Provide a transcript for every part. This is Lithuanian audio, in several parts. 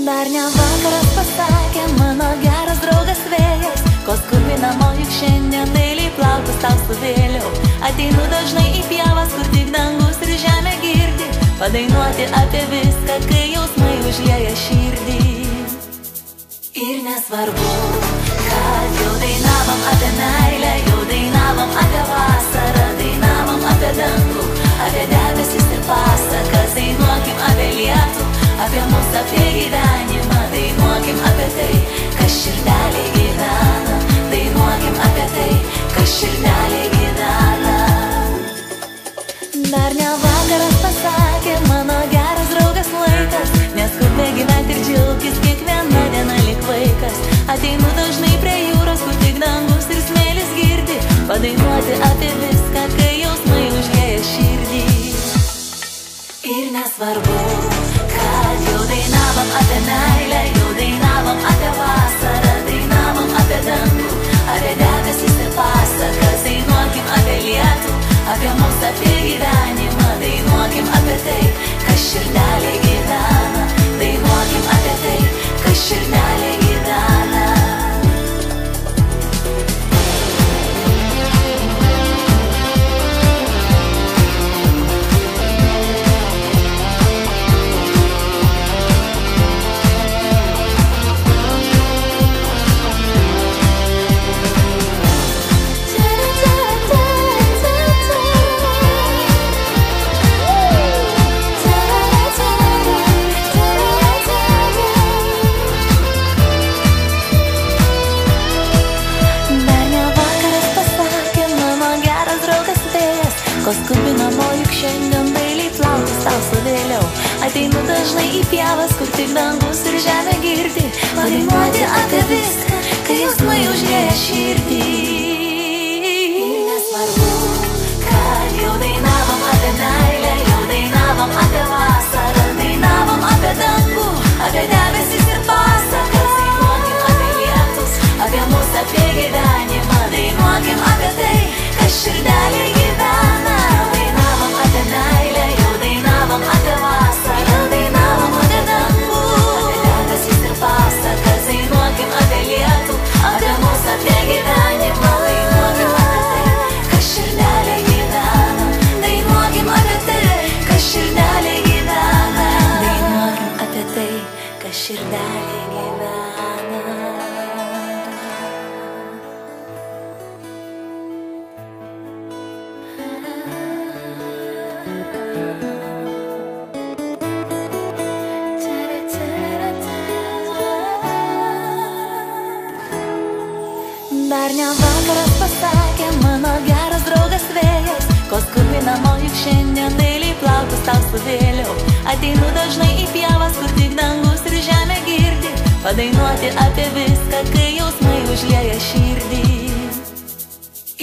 Dar ne vakaras pasakė mano geras draugas vėjas, ko skubi namo juk šiandien dailiai plaukus tau suvėliau. Ateinu dažnai į pievas, kur tik dangus ir žemė girdi, padainuoti apie viską, kai jausmai užlieja širdį. Ir nesvarbu, kad jau dainavom apie meilę, jau dainavom apie vasarą, dainavom apie dangų, apie debesis ir pasakas, dainuokim apie lietų, apie mus, apie gyvenimą, dainuokim apie tai, kas širdelė gyvena, dainuokim apie tai, kas širdelė gyvena. Dar ne vakaras pasakė mano geras draugas laikas, neskubėk gyventi ir džiaugtis kiekviena diena lyg vaikas. Ateinu dažnai prie jūros, kur tik dangus ir smėlis girdi, padainuoti apie viską, kai jausmai užlieja širdį. Ir nesvarbu, kad jau dainavom apie meilę, jau dainavom apie vasarą, dainavom apie dangų, apie debesis ir pasakas, dainuokim apie lietų, apie mus, apie gyvenimą, dainuokim apie tai, kas širdelė gyvena, dainuokim apie tai, kas širdelė gyvena. Ko skubi namo juk šiandien dailiai plaukus tau suvėliau. Ateinu dažnai į pievas, kur tik dangus ir žemė girdi, padainuoti apie viską, kai jausmai užlieja širdį. Ir nesvarbu, kad jau dainavom apie meilę, jau dainavom apie vasarą, dainavom apie dangų, apie debesis ir pasakas, dainuokim apie lietus, apie mus, apie gyvenimą, dainuokim apie tai, kas širdelė gyvena. Dainavom apie meilę, jau dainavom apie vasarą, dainavom apie dangų, apie debesis ir pasakas, dainuokim apie lietų, apie mus, apie gyvenimą, dainuokim apie tai, kas širdelė gyvena, dainuokim apie tai, kas širdelė gyvena, dainuokim apie tai, kas širdelė gyvena. Dar ne vakaras pasakė mano geras draugas vėjas, ko skubi namo juk šiandien dailiai plaukus tau suvėliau. Ateinu dažnai į pievas, kur tik dangus ir žemė girdi, padainuoti apie viską, kai jausmai užlieja širdį.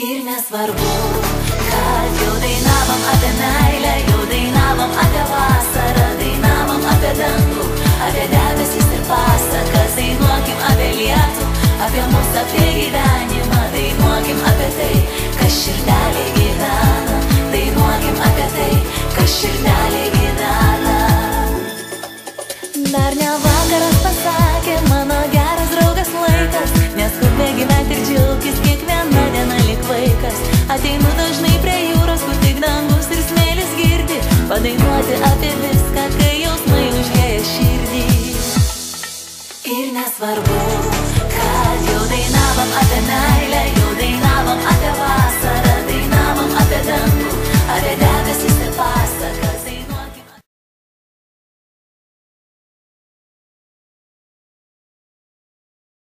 Ir nesvarbu, kad jau dainavom apie meilę, jau dainavom apie vasarą, dainavom apie dangų, apie debesis ir pasakas, dainuokim apie lietų, apie mus, apie gyvenimą, dainuokim apie tai, kas širdelė gyvena, dainuokim apie tai, kas širdelė gyvena. Dar ne vakaras pasakė mano geras draugas laikas, neskubėk gyventi ir džiaugtis kiekviena diena lyg vaikas. Ateinu dažnai prie jūros, kur tik dangus ir smėlis girdi, padainuoti apie viską, kai jausmai užlieja širdį. Ir nesvarbu, kad jau dainavom apie meilę, jau dainavom apie vasarą, dainavom apie dangų,